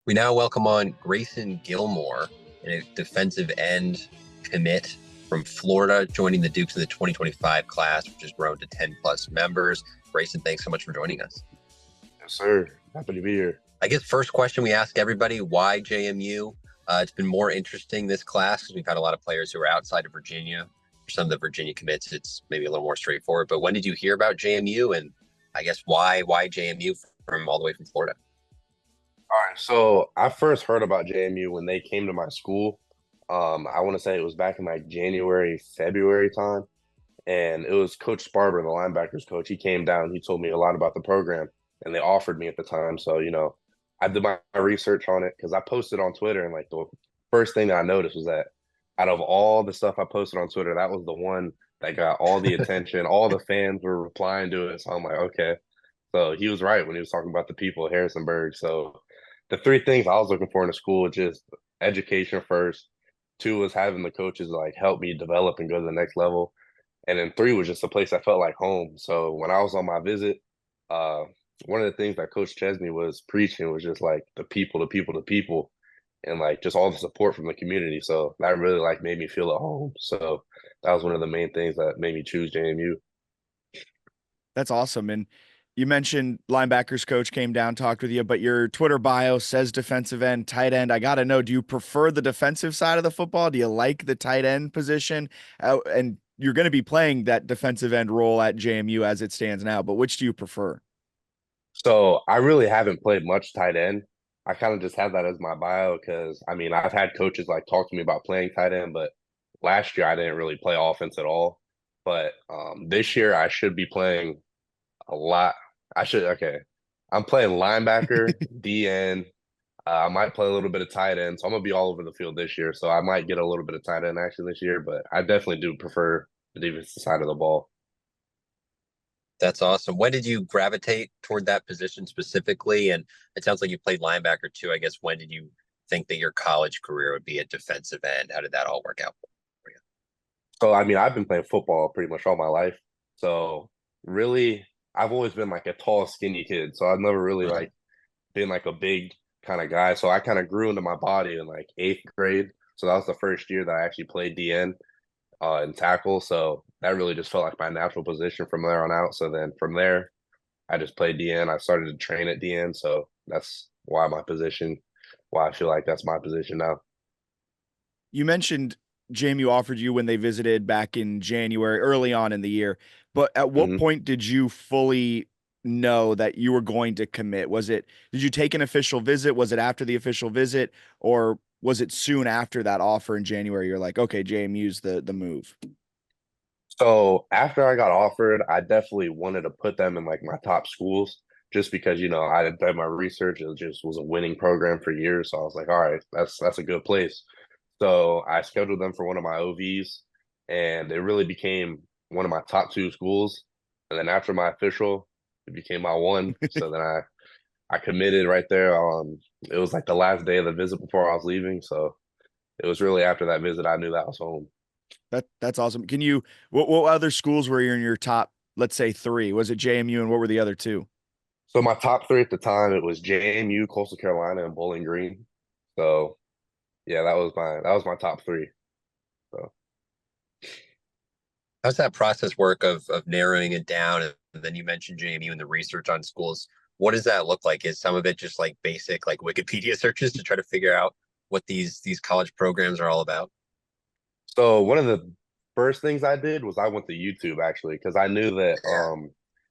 We now welcome on Grayson Gilmore, a defensive end commit from Florida, joining the Dukes of the 2025 class, which has grown to 10 plus members. Grayson, thanks so much for joining us. Yes, sir. Happy to be here. I guess first question we ask everybody, why JMU? It's been more interesting this class because we've had a lot of players who are outside of Virginia. For some of the Virginia commits, it's maybe a little more straightforward. But when did you hear about JMU, and I guess why JMU from all the way from Florida? All right. So I first heard about JMU when they came to my school. I want to say it was back in like January, February time. And it was Coach Sparber, the linebackers coach. He came down, he told me a lot about the program, and they offered me at the time. So, I did my research on it because I posted on Twitter, and like the first thing that I noticed was that out of all the stuff I posted on Twitter, that was the one that got all the attention. All the fans were replying to it. So I'm like, okay. So he was right when he was talking about the people of Harrisonburg. So the three things I was looking for in a school was just education first. Two was having the coaches like help me develop and go to the next level. And then three was just a place that felt like home. So when I was on my visit, uh, one of the things that Coach Chesney was preaching was just like the people, the people, the people, and like just all the support from the community. So that really like made me feel at home. So that was one of the main things that made me choose JMU. That's awesome. And you mentioned linebackers coach came down, talked with you, but your Twitter bio says defensive end, tight end. I got to know, do you prefer the defensive side of the football? Do you like the tight end position? And you're going to be playing that defensive end role at JMU as it stands now, but which do you prefer? So I really haven't played much tight end. I kind of just have that as my bio because I mean I've had coaches like talk to me about playing tight end, but last year I didn't really play offense at all. But this year I should be playing a lot. I should okay. I'm playing linebacker, DN. I might play a little bit of tight end, so I'm gonna be all over the field this year. So I might get a little bit of tight end action this year, but I definitely do prefer the defensive side of the ball. That's awesome. When did you gravitate toward that position specifically? And it sounds like you played linebacker too. I guess when did you think that your college career would be a defensive end? How did that all work out for you? So I mean, I've been playing football pretty much all my life. So really, I've always been like a tall, skinny kid. So I've never really Uh-huh. like been like a big kind of guy. So I kind of grew into my body in like eighth grade. So that was the first year that I actually played DN and tackle. So that really just felt like my natural position from there on out. So then from there, I just played DN. I started to train at DN. So that's why I feel like that's my position now. You mentioned JMU offered you when they visited back in January, early on in the year. But at what Mhm. point did you fully know that you were going to commit? Did you take an official visit? Was it after the official visit, or was it soon after that offer in January? You're like, okay, JMU's the move. So after I got offered, I definitely wanted to put them in like my top schools just because, I had done my research. It just was a winning program for years. So I was like, all right, that's a good place. So I scheduled them for one of my OVs and it really became one of my top two schools. And then after my official, it became my one. So then I committed right there. It was like the last day of the visit before I was leaving. So it was really after that visit I knew that was home. That's awesome. What other schools were you in your top, let's say three? Was it JMU and what were the other two? So my top three at the time, it was JMU, Coastal Carolina, and Bowling Green. So yeah, that was my top three. So How's that process work of narrowing it down? And then you mentioned JMU and the research on schools. What does that look like? Is some of it just like basic like Wikipedia searches to try to figure out what these college programs are all about? so one of the first things I did was I went to YouTube actually because I knew that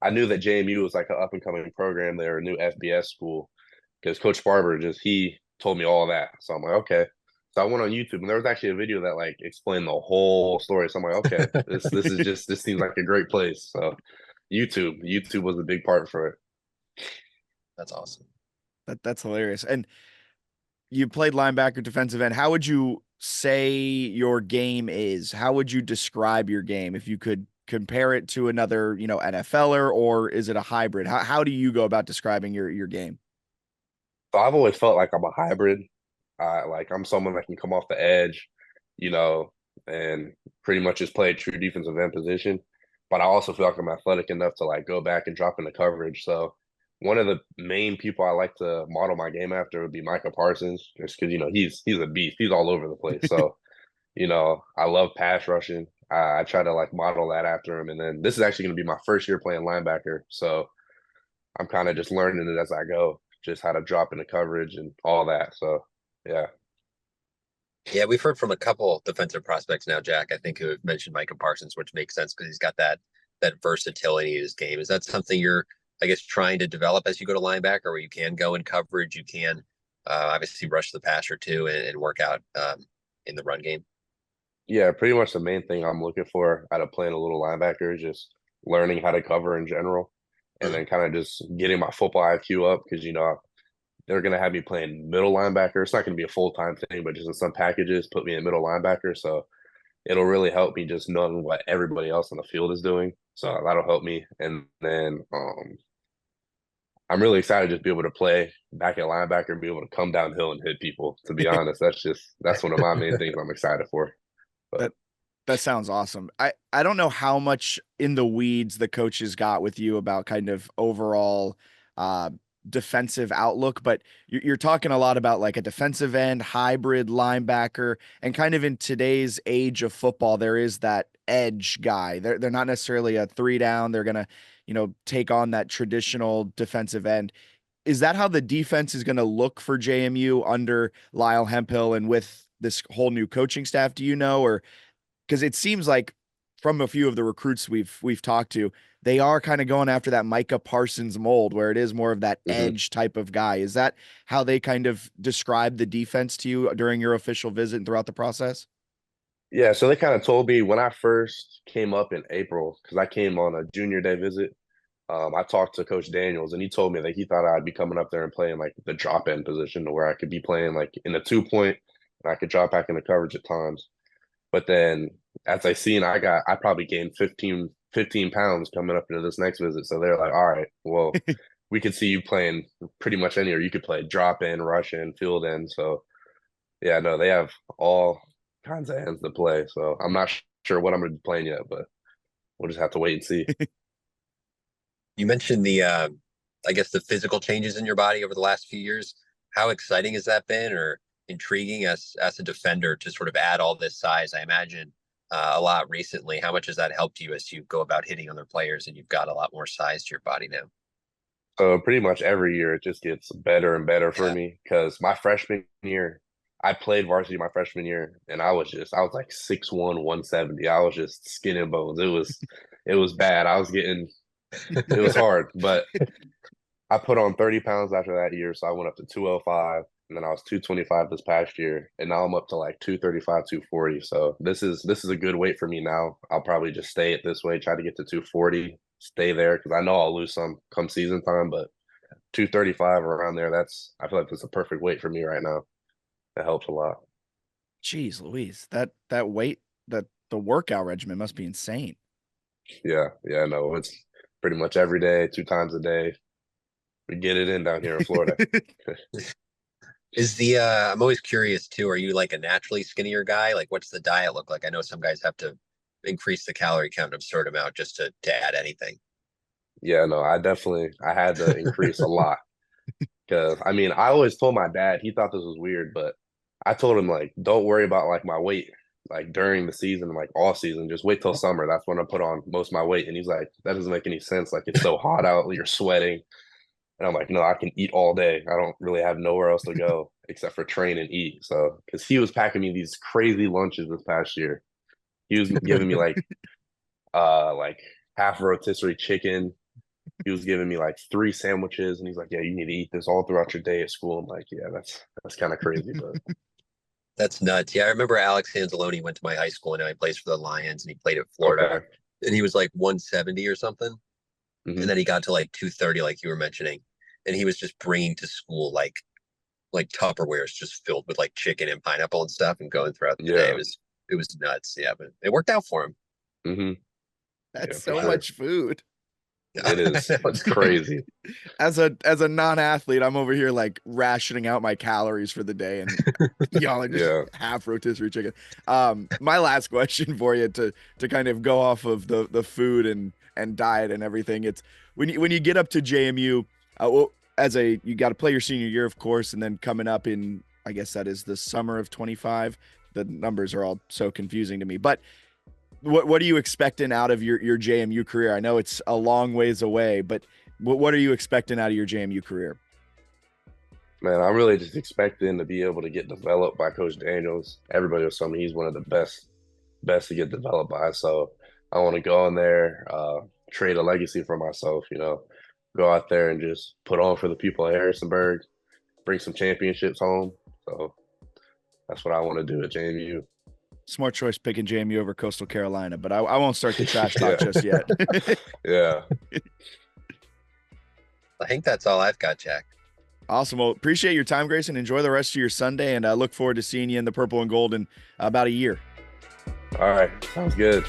JMU was like an up and coming program. They're a new FBS school because Coach Barber just he told me all that. So I'm like, okay. So I went on YouTube and there was actually a video that like explained the whole story. So I'm like, okay, this seems like a great place. So YouTube was a big part for it. That's awesome. That's hilarious. And you played linebacker, defensive end. How would you say your game is? How would you describe your game if you could compare it to another, NFLer, or is it a hybrid? How do you go about describing your game? So I've always felt like I'm a hybrid. Like I'm someone that can come off the edge, you know, and pretty much just play a true defensive end position. But I also feel like I'm athletic enough to like go back and drop into coverage. So one of the main people I like to model my game after would be Micah Parsons, just because he's a beast. He's all over the place. So I love pass rushing. I try to like model that after him. And then this is actually going to be my first year playing linebacker, so I'm kind of just learning it as I go, just how to drop into coverage and all that. So yeah. Yeah, we've heard from a couple defensive prospects now, Jack, I think, who have mentioned Micah Parsons, which makes sense because he's got that versatility in his game. Is that something you're, I guess, trying to develop as you go to linebacker, where you can go in coverage, you can obviously rush the passer too, and work out in the run game? Yeah, pretty much the main thing I'm looking for out of playing a little linebacker is just learning how to cover in general, and Mhm. then kind of just getting my football IQ up because they're gonna have me playing middle linebacker. It's not gonna be a full-time thing, but just in some packages, put me in middle linebacker. So it'll really help me just knowing what everybody else on the field is doing. So that'll help me. And then I'm really excited to just be able to play back at linebacker and be able to come downhill and hit people. To be honest, that's one of my main things I'm excited for. But That that sounds awesome. I don't know how much in the weeds the coaches got with you about kind of overall uh defensive outlook, but you're talking a lot about like a defensive end, hybrid linebacker, and kind of in today's age of football, there is that edge guy. They're not necessarily a three down. They're gonna, take on that traditional defensive end. Is that how the defense is going to look for JMU under Lyle Hemphill and with this whole new coaching staff? Do you know, or because it seems like from a few of the recruits we've talked to, they are kind of going after that Micah Parsons mold where it is more of that mhm. edge type of guy. Is that how they kind of describe the defense to you during your official visit and throughout the process? Yeah, so they kind of told me when I first came up in April, because I came on a junior day visit. I talked to Coach Daniels, and he told me that he thought I'd be coming up there and playing like the drop end position, to where I could be playing like in the 2 point, and I could drop back into coverage at times. But then, as I seen, I probably gained 15 pounds coming up into this next visit. So they're like, all right, well, we could see you playing pretty much anywhere. You could play drop in, rush in, field in. So yeah, no, they have all kinds of hands to play. So I'm not sure what I'm going to be playing yet, but we'll just have to wait and see. You mentioned I guess, the physical changes in your body over the last few years. How exciting has that been, or intriguing as a defender to sort of add all this size? I imagine a lot recently. How much has that helped you as you go about hitting other players and you've got a lot more size to your body now? So pretty much every year it just gets better and better for Yeah. me because my freshman year, I played varsity my freshman year, and I was like 6'1", 170. I was just skin and bones. It was bad. It was hard, but I put on 30 pounds after that year, so I went up to 205, and then I was 225 this past year, and now I'm up to like 235, 240. So this is a good weight for me now. I'll probably just stay it this way, try to get to 240, stay there because I know I'll lose some come season time, but 235 around there, I feel like that's a perfect weight for me right now. That helps a lot. Jeez, Louise, that weight, that the workout regimen must be insane. Yeah, yeah, no, it's pretty much every day, 2 times a day. We get it in down here in Florida. Is the I'm always curious too. Are you like a naturally skinnier guy? Like, what's the diet look like? I know some guys have to increase the calorie count an absurd amount just to add anything. Yeah, no, I had to increase a lot. Because I mean, I always told my dad, he thought this was weird, but I told him like, don't worry about like my weight like during the season, like all season. Just wait till summer. That's when I put on most of my weight. And he's like, that doesn't make any sense. Like it's so hot out, you're sweating. And I'm like, no, I can eat all day. I don't really have nowhere else to go except for train and eat. So because he was packing me these crazy lunches this past year. He was giving me like half rotisserie chicken. He was giving me like 3 sandwiches, and he's like, "Yeah, you need to eat this all throughout your day at school." I'm like, "Yeah, that's kind of crazy, but That's nuts. Yeah, I remember Alex Anzalone went to my high school and now he plays for the Lions and he played at Florida okay." and he was like 170 or something. And Hmm. then he got to like 230, like you were mentioning, and he was just bringing to school like Tupperwares just filled with like chicken and pineapple and stuff and going throughout the day. Yeah. It was nuts. Yeah, but it worked out for him. Hmm. That's Yeah, for so sure. much food. It I is. know, It's crazy. As a non-athlete, I'm over here like rationing out my calories for the day, and y'all are just Yeah. half rotisserie chicken. My last question for you to kind of go off of the food and diet and everything. It's when you get up to JMU. Well, you got to play your senior year, of course, and then coming up in, I guess that is the summer of 25. The numbers are all so confusing to me, but what are you expecting out of your JMU career? I know it's a long ways away, but what are you expecting out of your JMU career? Man, I'm really just expecting to be able to get developed by Coach Daniels. Everybody was telling me he's one of the best to get developed by. So I want to go in there, trade a legacy for myself, go out there and just put on for the people of Harrisonburg, bring some championships home. So that's what I want to do at JMU. Smart choice picking JMU over Coastal Carolina, but I won't start the trash talk just yet. Yeah. I think that's all I've got, Jack. Awesome. Well, appreciate your time, Grayson. Enjoy the rest of your Sunday, and I look forward to seeing you in the purple and gold in about a year. All right. Sounds good.